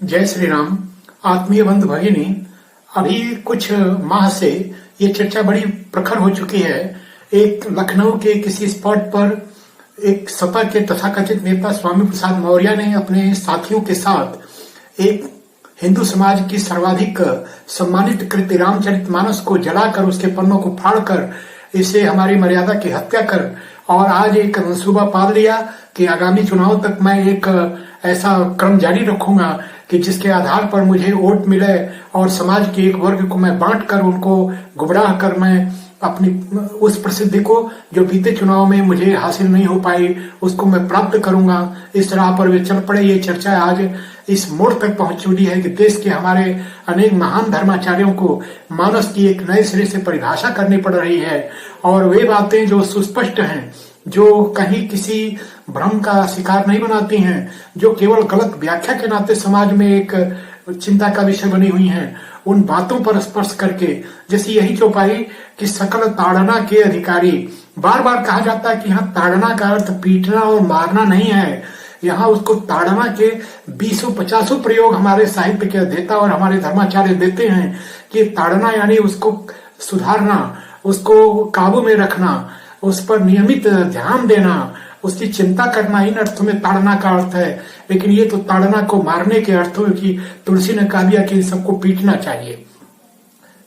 जय श्री राम। आत्मीय बंधु भगिनी, अभी कुछ माह से ये चर्चा बड़ी प्रखर हो चुकी है। एक लखनऊ के किसी स्पॉट पर एक सपा के तथाकथित नेता स्वामी प्रसाद मौर्य ने अपने साथियों के साथ एक हिंदू समाज की सर्वाधिक सम्मानित कृति रामचरितमानस को जलाकर उसके पन्नों को फाड़कर इसे हमारी मर्यादा की हत्या कर और आज एक मंसूबा पाल लिया कि आगामी चुनाव तक मैं एक ऐसा क्रम जारी रखूंगा कि जिसके आधार पर मुझे वोट मिले और समाज के एक वर्ग को मैं बांट कर उनको गुमराह कर मैं अपनी उस प्रसिद्धि को जो बीते चुनाव में मुझे हासिल नहीं हो पाई उसको मैं प्राप्त करूंगा। इस राह पर वे चल पड़े। ये चर्चा आज इस मोड़ तक पहुंच चुकी है कि देश के हमारे अनेक महान धर्माचार्यों को मानस की एक नए सिरे से परिभाषा करनी पड़ रही है और वे बातें जो सुस्पष्ट हैं, जो कहीं किसी भ्रम का शिकार नहीं बनाती हैं, जो केवल गलत व्याख्या के नाते समाज में एक चिंता का विषय बनी हुई हैं, उन बातों पर स्पर्श करके जैसे यही चौपाई कि सकल ताड़ना के अधिकारी। बार बार कहा जाता है कि यहाँ ताड़ना का अर्थ पीटना और मारना नहीं है। यहाँ उसको ताड़ना के 20-50 प्रयोग हमारे साहित्य के अध्येता और हमारे धर्माचार्य देते हैं कि ताड़ना यानी उसको सुधारना, उसको काबू में रखना, उस पर नियमित ध्यान देना, उसकी चिंता करना, इन अर्थों में ताड़ना का अर्थ है। लेकिन ये तो ताड़ना को मारने के अर्थों की तुलसी ने कहा दिया कि इन सबको पीटना चाहिए।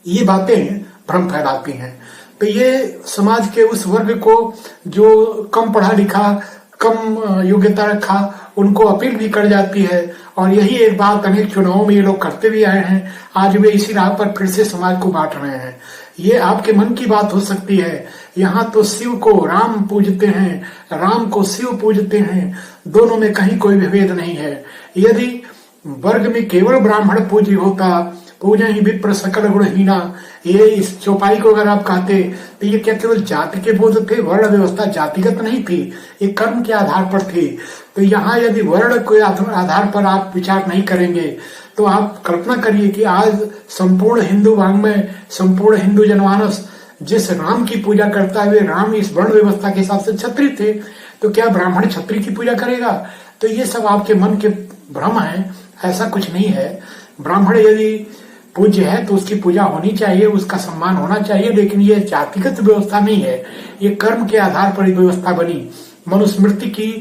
ये बातें भ्रम फैलाती हैं। तो ये समाज के उस वर्ग को जो कम पढ़ा लिखा, कम योग्यता रखा, उनको अपील भी कर जाती है और यही एक बात अनेक चुनावों में ये लोग करते भी आए हैं। आज वे इसी राह पर फिर से समाज को बांट रहे हैं। ये आपके मन की बात हो सकती है। यहाँ तो शिव को राम पूजते हैं, राम को शिव पूजते हैं, दोनों में कहीं कोई विभेद नहीं है। यदि वर्ग में केवल ब्राह्मण पूज्य होता, पूजा ही विप्र सकल गुणहीना, ये इस चौपाई को अगर आप कहते तो ये क्या केवल जाति के बोध थे? वर्ण व्यवस्था जातिगत नहीं थी, ये कर्म के आधार पर थी। तो यहाँ यदि वर्ण के आधार पर आप विचार नहीं करेंगे तो आप कल्पना करिए कि आज संपूर्ण हिंदू वाङ्मय, संपूर्ण हिंदू जनमानस जिस राम की पूजा करता है, राम इस वर्ण व्यवस्था के हिसाब से क्षत्रिय थे, तो क्या ब्राह्मण क्षत्रिय की पूजा करेगा? तो ये सब आपके मन के भ्रम है, ऐसा कुछ नहीं है। ब्राह्मण यदि पूज्य है तो उसकी पूजा होनी चाहिए, उसका सम्मान होना चाहिए, लेकिन ये जातिगत व्यवस्था नहीं है। ये कर्म के आधार पर व्यवस्था बनी। मनुस्मृति की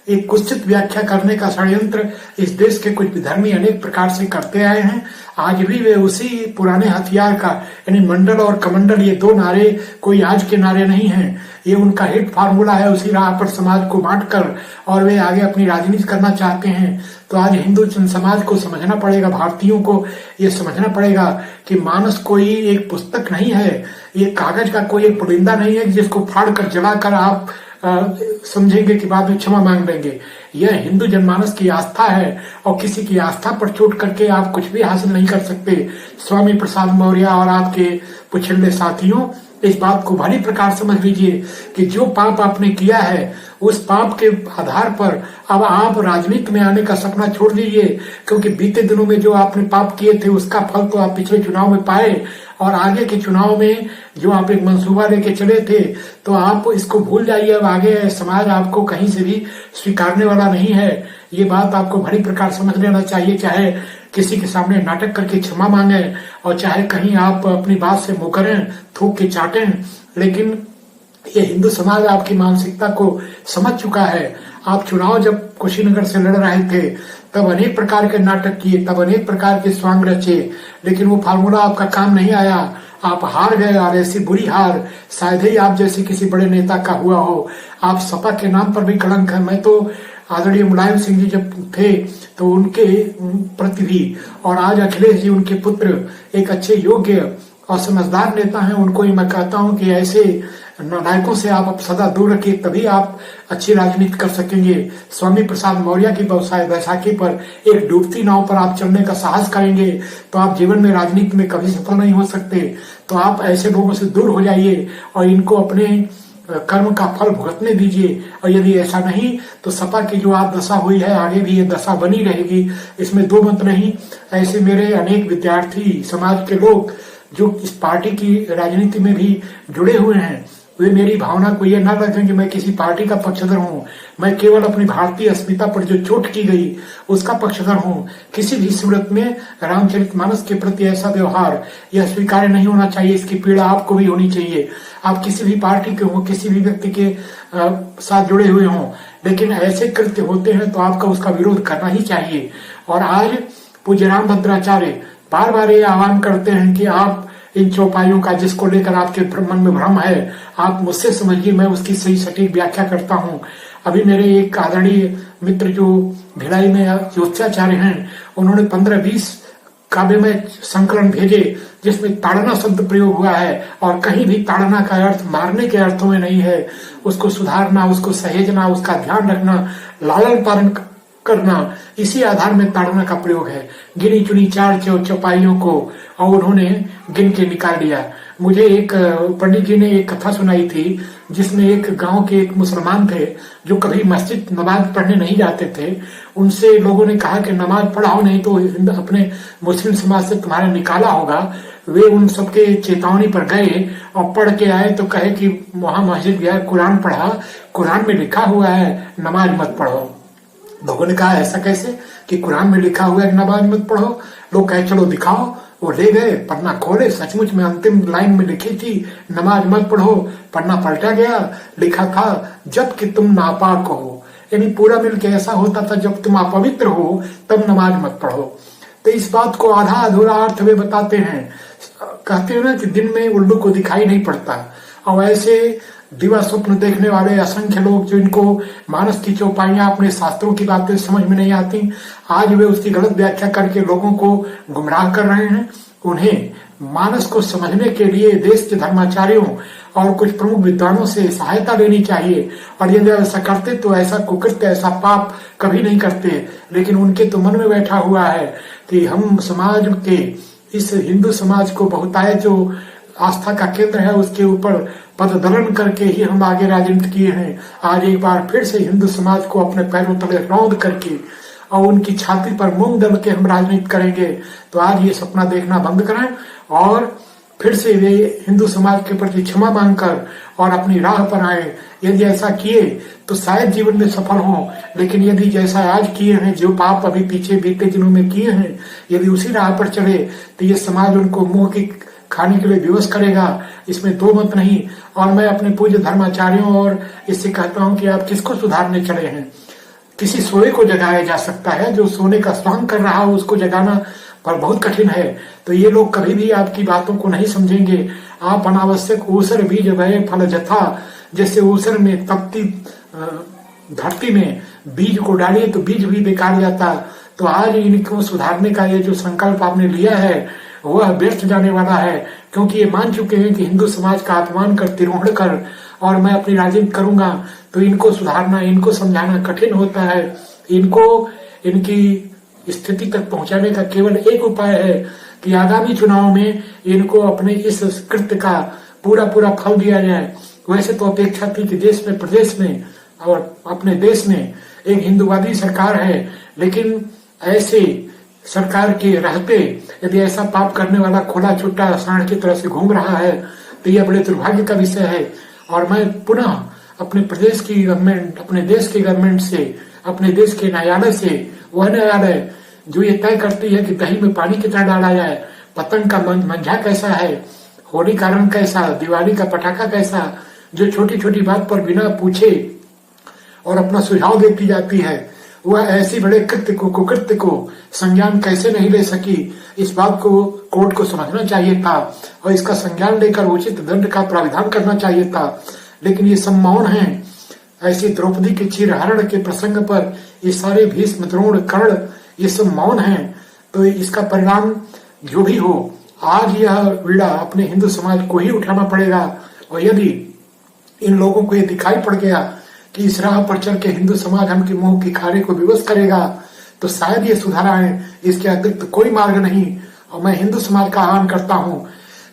एक कुत्सित व्याख्या करने का षड्यंत्र इस देश के कुछ विधर्मी अनेक प्रकार से करते आए हैं। आज भी वे उसी पुराने हथियार का, यानी मंडल और कमंडल, ये दो नारे कोई आज के नारे नहीं हैं। ये उनका हिट फार्मूला है। उसी राह पर समाज को बांटकर और वे आगे अपनी राजनीति करना चाहते हैं। तो आज हिंदू समाज को समझना पड़ेगा, भारतीयों को ये समझना पड़ेगा कि मानस कोई एक पुस्तक नहीं है, ये कागज का कोई एक पुलिंदा नहीं है जिसको फाड़ कर जलाकर आप समझेंगे कि बाद में क्षमा मांग लेंगे। यह हिंदू जनमानस की आस्था है और किसी की आस्था पर चोट करके आप कुछ भी हासिल नहीं कर सकते। स्वामी प्रसाद मौर्य और आपके पिछले साथियों, इस बात को भली प्रकार समझ लीजिए कि जो पाप आपने किया है उस पाप के आधार पर अब आप राजनीति में आने का सपना छोड़ दीजिए, क्योंकि बीते दिनों में जो आपने पाप किए थे उसका फल तो आप पिछले चुनाव में पाए और आगे के चुनाव में जो आप एक मंसूबा लेके चले थे, तो आप इसको भूल जाइए। अब आगे समाज आपको कहीं से भी स्वीकारने वाला नहीं है। ये बात आपको भली प्रकार समझ लेना चाहिए। चाहे किसी के सामने नाटक करके क्षमा मांगे और चाहे कहीं आप अपनी बात से मुकरें, थूक के चाटें, लेकिन ये हिंदू समाज आपकी मानसिकता को समझ चुका है। आप चुनाव जब कुशीनगर से लड़ रहे थे तब अनेक प्रकार के नाटक किए, तब अनेक प्रकार के स्वांग रचे, लेकिन वो फार्मूला आपका काम नहीं आया। आप हार गए और ऐसी बुरी हार शायद ही आप जैसे किसी बड़े नेता का हुआ हो। आप सपा के नाम पर भी कलंक है। मैं तो आदरणीय मुलायम सिंह जी जब थे तो उनके प्रति भी, और आज अखिलेश जी उनके पुत्र एक अच्छे योग्य और समझदार नेता हैं, उनको ही मैं कहता हूं कि ऐसे नायकों से आप सदा दूर रखिए, तभी आप अच्छी राजनीति कर सकेंगे। स्वामी प्रसाद मौर्य की बैसाखी पर एक डूबती नाव पर आप चलने का साहस करेंगे तो आप जीवन में राजनीति में कभी सफल नहीं हो सकते। तो आप ऐसे लोगों से दूर हो जाइए और इनको अपने कर्म का फल भुगतने दीजिए। और यदि ऐसा नहीं तो सपा की जो आज दशा हुई है आगे भी ये दशा बनी रहेगी, इसमें दो मत नहीं। ऐसे मेरे अनेक विद्यार्थी, समाज के लोग जो इस पार्टी की राजनीति में भी जुड़े हुए हैं, वे मेरी भावना को ये ना रखें कि मैं किसी पार्टी का पक्षधर हूँ। मैं केवल अपनी भारतीय अस्मिता पर जो चोट की गई उसका पक्षधर हूँ। किसी भी सूरत में रामचरितमानस के प्रति ऐसा व्यवहार यह स्वीकार्य नहीं होना चाहिए। इसकी पीड़ा आपको भी होनी चाहिए। आप किसी भी पार्टी के हों, किसी भी व्यक्ति के साथ जुड़े हुए हों, लेकिन ऐसे कृत्य होते हैं तो आपका उसका विरोध करना ही चाहिए। और आज पूज्य रामभद्राचार्य बार बार ये आह्वान करते हैं कि आप इन चौपाइयों का, जिसको लेकर आपके मन में भ्रम है, आप मुझसे समझिए, मैं उसकी सही सटीक व्याख्या करता हूँ। अभी मेरे एक आदरणीय मित्र जो भिलाई में ज्योतिषाचार्य हैं, उन्होंने 15-20 काव्यमय संकलन भेजे जिसमें ताड़ना शब्द प्रयोग हुआ है, और कहीं भी ताड़ना का अर्थ मारने के अर्थों में नहीं है। उसको सुधारना, उसको सहेजना, उसका ध्यान रखना, लालन पालन करना, इसी आधार में ताड़ना का प्रयोग है। गिनी चुनी 4 चौपाइयों को और उन्होंने गिन के निकाल दिया। मुझे एक पंडित जी ने एक कथा सुनाई थी जिसमें एक गांव के एक मुसलमान थे जो कभी मस्जिद नमाज पढ़ने नहीं जाते थे। उनसे लोगों ने कहा कि नमाज पढ़ाओ नहीं तो अपने मुस्लिम समाज से तुम्हारा निकाला होगा। वे उन सबके चेतावनी पर गए और पढ़ के आए तो कहे कि वहां मस्जिद गया, कुरान पढ़ा, कुरान में लिखा हुआ है नमाज मत पढ़ो। लोगों ने कहा ऐसा कैसे कि कुरान में लिखा हुआ है नमाज मत पढ़ो। लोग कहे चलो दिखाओ। वो ले गए, पन्ना खोले, सचमुच में अंतिम लाइन में लिखी थी नमाज मत पढ़ो। पन्ना पलटा गया, लिखा था जबकि तुम नापाक हो। यानी पूरा मिलके ऐसा होता था जब तुम अपवित्र हो तब नमाज मत पढ़ो। तो इस बात को आधा अधूरा अर्थ वे बताते हैं। कहते हैं ना कि दिन में उल्लू को दिखाई नहीं पड़ता। और ऐसे दिवा स्वप्न देखने वाले असंख्य लोग जो इनको मानस की चौपाइयां, अपने शास्त्रों की बातें समझ में नहीं आती, आज वे उसकी गलत व्याख्या करके लोगों को गुमराह कर रहे हैं। उन्हें मानस को समझने के लिए देश के धर्माचार्यों और कुछ प्रमुख विद्वानों से सहायता लेनी चाहिए। और यदि ऐसा करते तो ऐसा कुकृत्य, ऐसा पाप कभी नहीं करते। लेकिन उनके तो मन में बैठा हुआ है कि हम समाज के, इस हिंदू समाज को बहुतायत जो आस्था का केंद्र है उसके ऊपर पददलन करके ही हम आगे राजनीति किए हैं। आज एक बार फिर से हिंदू समाज को अपने पैरों तले रौंद करके और उनकी छाती पर मूंग दल के हम राजनीति करेंगे। तो आज ये सपना देखना बंद करें और फिर से वे हिंदू समाज के प्रति क्षमा मांगकर और अपनी राह पर आए। यदि ऐसा किए तो शायद जीवन में सफल हों। लेकिन यदि जैसा आज किए हैं, जो पाप अभी पीछे बीते दिनों में किए हैं, यदि उसी राह पर चले तो ये समाज उनको मुंह की खाने के लिए विवश करेगा, इसमें दो मत नहीं। और मैं अपने पूज्य धर्माचार्यों और इससे कहता हूं कि आप किसको सुधारने चले हैं। किसी सोए को जगाया जा सकता है, जो सोने का स्वांग कर रहा हो उसको जगाना पर बहुत कठिन है। तो ये लोग कभी भी आपकी बातों को नहीं समझेंगे। आप अनावश्यक ऊसर बीज भय फल जथा, जैसे ऊसर में तपती धरती में बीज को डालिए तो बीज भी बेकार जाता। तो आज इनको सुधारने का ये जो संकल्प आपने लिया है वह व्यर्थ जाने वाला है, क्योंकि ये मान चुके हैं कि हिंदू समाज का अपमान कर, तिरोहण कर और मैं अपनी राजनीति करूंगा। तो इनको सुधारना, इनको समझाना कठिन होता है। इनको इनकी स्थिति तक पहुंचाने का केवल एक उपाय है कि आगामी चुनाव में इनको अपने इस कृत्य का पूरा पूरा फल दिया जाए। वैसे तो अपेक्षा थी कि देश में, प्रदेश में और अपने देश में एक हिंदूवादी सरकार है, लेकिन ऐसे सरकार के रहते यदि ऐसा पाप करने वाला खोला छुट्टा सांड की तरह से घूम रहा है तो यह बड़े दुर्भाग्य का विषय है। और मैं पुनः अपने प्रदेश की गवर्नमेंट, अपने देश की गवर्नमेंट से, अपने देश के न्यायालय से, वह न्यायालय जो ये तय करती है कि दही में पानी कितना डाला जाए, पतंग का मंझा कैसा है, होली का रंग कैसा, दिवाली का पटाखा कैसा, जो छोटी छोटी बात पर बिना पूछे और अपना सुझाव देती जाती है, वह ऐसी बड़े कृत्य को, कुकृत्य को संज्ञान कैसे नहीं ले सकी। इस बात को कोर्ट को समझना चाहिए था और इसका संज्ञान लेकर उचित दंड का प्राविधान करना चाहिए था। लेकिन ये सब मौन है। ऐसी द्रौपदी के चीरहरण के प्रसंग पर ये सारे भीष्म, द्रोण, कर्ण ये सब मौन है। तो इसका परिणाम जो भी हो, आज यह बीड़ा अपने हिंदू समाज को ही उठाना पड़ेगा। और यदि इन लोगों को ये दिखाई पड़ गया कि इस राह पर चल के हिंदू समाज हम की मुंह की खाने को विवश करेगा तो शायद ये सुधार आए। इसके अतिरिक्त कोई मार्ग नहीं। और मैं हिंदू समाज का आह्वान करता हूँ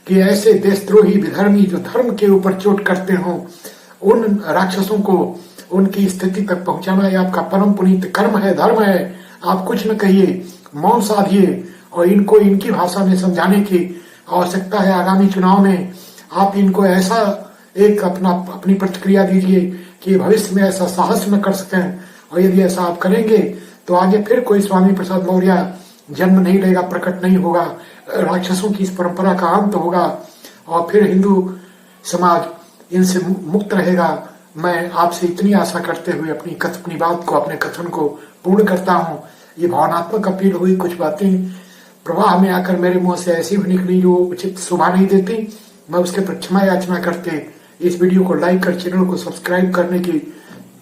कि ऐसे देशद्रोही विधर्मी जो धर्म के ऊपर चोट करते हों, उन राक्षसों को उनकी स्थिति तक पहुंचाना ये आपका परम पुनीत कर्म है, धर्म है। आप कुछ न कहिए, मौन साधिए और इनको इनकी भाषा में समझाने की आवश्यकता है। आगामी चुनाव में आप इनको ऐसा एक अपनी प्रतिक्रिया दीजिए कि भविष्य में ऐसा साहस न कर सकें, और यदि ऐसा आप करेंगे तो आगे फिर कोई स्वामी प्रसाद मौर्य जन्म नहीं लेगा, प्रकट नहीं होगा, राक्षसों की इस परंपरा का अंत होगा और फिर हिंदू समाज इनसे मुक्त रहेगा। मैं आपसे इतनी आशा करते हुए अपनी बात को, अपने कथन को पूर्ण करता हूँ। ये भावनात्मक अपील हुई, कुछ बातें प्रवाह में आकर मेरे मुंह से ऐसी भी निकली जो उचित शोभा नहीं देती। मैं उसके पर क्षमा याचना करते इस वीडियो को लाइक कर चैनल को सब्सक्राइब करने की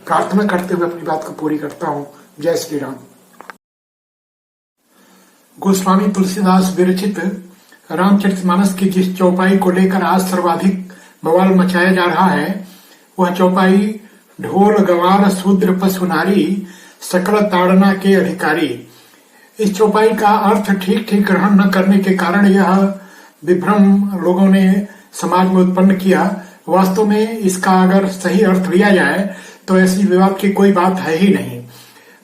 प्रार्थना करते हुए अपनी बात को पूरी करता हूँ। जय श्री राम। गोस्वामी तुलसीदास विरचित रामचरितमानस की जिस चौपाई को लेकर आज सर्वाधिक बवाल मचाया जा रहा है, वह चौपाई ढोल गंवार शूद्र पशु नारी सकल ताड़ना के अधिकारी। इस चौपाई का अर्थ ठीक ठीक ग्रहण न करने के कारण यह विभ्रम लोगों ने समाज में उत्पन्न किया। वास्तव में इसका अगर सही अर्थ लिया जाए तो ऐसी विवाद की कोई बात है ही नहीं।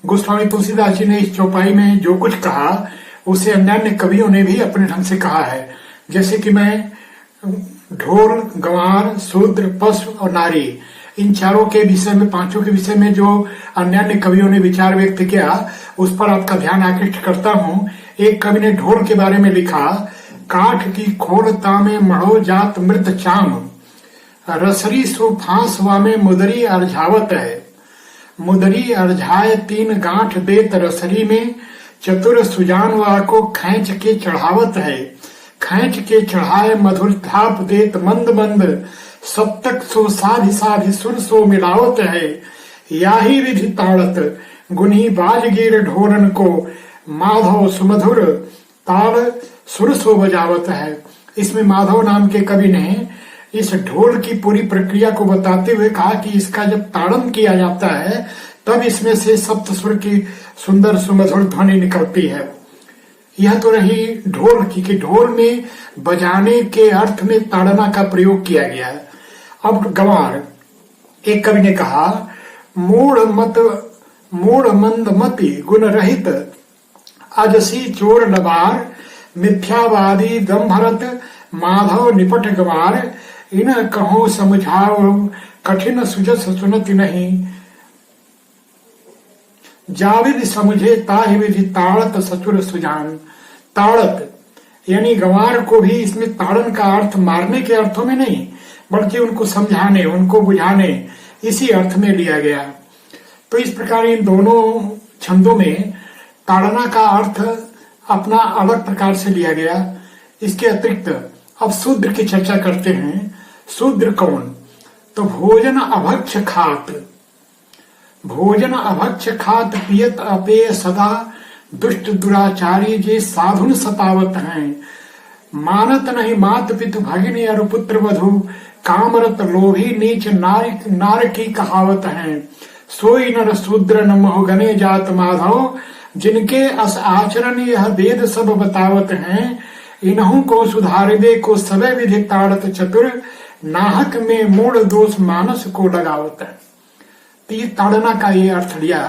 गोस्वामी तुलसीदास जी ने इस चौपाई में जो कुछ कहा उसे अन्य कवियों ने भी अपने ढंग से कहा है। जैसे कि मैं ढोल गंवार शूद्र पशु और नारी, इन चारों के विषय में, पांचों के विषय में जो अन्य कवियों ने विचार व्यक्त किया उस पर आपका ध्यान आकृष्ट करता हूँ। एक कवि ने ढोल के बारे में लिखा, काठ की खोलता में मढ़ो जात मृत चाम, रसरी सुफांस वा में मुदरी अर्झावत है। मुदरी अर्झाए तीन गांठ देत रसरी में, चतुर सुजान वा को खैंच के चढ़ावत है। खैंच के चढ़ाए मधुर थाप देत मंद मंद, सप्तक सो साधि साधि सुर सो मिलावत है। याही विधि ताड़त गुनी बाजगीर ढोरन को, माधव सुमधुर ताड़ सुर सो बजावत है। इसमें माधव नाम के कवि ने इस ढोल की पूरी प्रक्रिया को बताते हुए कहा कि इसका जब ताड़न किया जाता है तब इसमें से सप्त सुर की सुंदर सुमधुर ध्वनि निकलती है। यह तो रही ढोल की, कि ढोल में बजाने के अर्थ में ताड़ना का प्रयोग किया गया है। अब गंवार, एक कवि ने कहा, मूढ़ मंद मति गुण रहित, अजसी चोर लबार, मिथ्यावादी दम्भरत, माधव निपट गंवार, इन कहो समझाओ कठिन सुजस सुनति नहीं, जाविद समझे ताहि विधि ताड़त सचुर सुजान। ताड़त यानी गंवार को भी इसमें ताड़न का अर्थ मारने के अर्थों में नहीं, बल्कि उनको समझाने, उनको बुझाने, इसी अर्थ में लिया गया। तो इस प्रकार इन दोनों छंदों में ताड़ना का अर्थ अपना अलग प्रकार से लिया गया। इसके अतिरिक्त अब शूद्र की चर्चा करते हैं। शूद्र कौन? तो भोजन अभक्ष खात, भोजन अभक्ष खात पियत अपेय सदा, दुष्ट दुराचारी जे साधुन सतावत हैं। मानत नहीं मात पितु भगिनी और पुत्र वधु, कामरत लोभी नीच नार की कहावत है। सोई नर शूद्र न मोह गने जात माधव, जिनके अस आचरण यह वेद सब बतावत हैं। इन्हों को सुधार दे को सबे विधि ताड़त चतुर, नाहक में मूढ़ दोष मानस को लगावत है। तो ये ताड़ना का ये अर्थ लिया।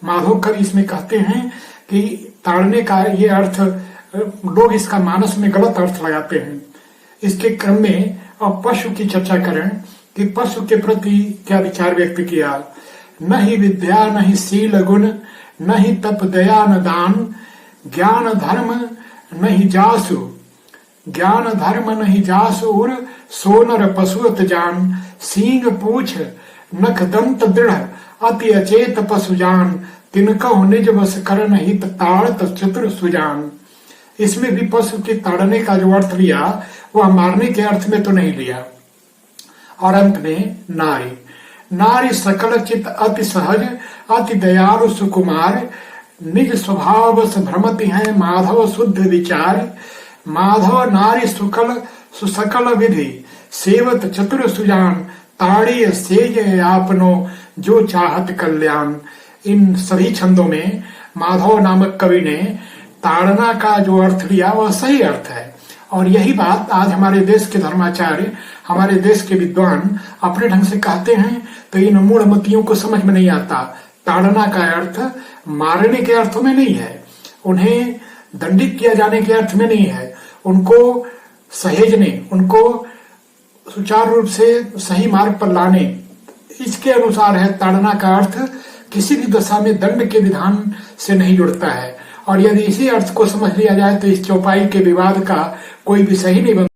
माधव कवि इसमें कहते हैं कि ताड़ने का ये अर्थ, लोग इसका मानस में गलत अर्थ लगाते हैं। इसके क्रम में अब पशु की चर्चा करें कि पशु के प्रति क्या विचार व्यक्त किया। न ही विद्या न ही शील गुण, न ही तप दया न दान, ज्ञान धर्म न ही जासु, ज्ञान धर्म न ही जासु उर, सोनर पशुअत जान। सींग पूछ नख दंत दृढ़, अति अचेत पशु जान, तिनकहु निज वश करन हित ताड़त चतुर सुजान। इसमें भी पशु के ताड़ने का जो अर्थ लिया वह मारने के अर्थ में तो नहीं लिया। और अंत में नारी, नारी सकल चित अति सहज, अति दयालु सुकुमार, निज स्वभाव भ्रमति है माधव शुद्ध विचार। माधव नारी सुसकल विधि, सेवत चतुर सुजान, ताड़ी सेज आपनो जो चाहत कल्याण। इन सभी छंदों में माधव नामक कवि ने ताड़ना का जो अर्थ लिया वह सही अर्थ है। और यही बात आज हमारे देश के धर्माचार्य, हमारे देश के विद्वान अपने ढंग से कहते हैं, तो इन मूढ़मतियों को समझ में नहीं आता। ताड़ना का अर्थ मारने के अर्थों में नहीं है, उन्हें दंडित किया जाने के अर्थ में नहीं है, उनको सहेजने, उनको सुचारू रूप से सही मार्ग पर लाने, इसके अनुसार है ताड़ना का अर्थ किसी भी दशा में दंड के विधान से नहीं जुड़ता है। और यदि इसी अर्थ को समझ लिया जाए तो इस चौपाई के विवाद का कोई विषय ही नहीं बनता।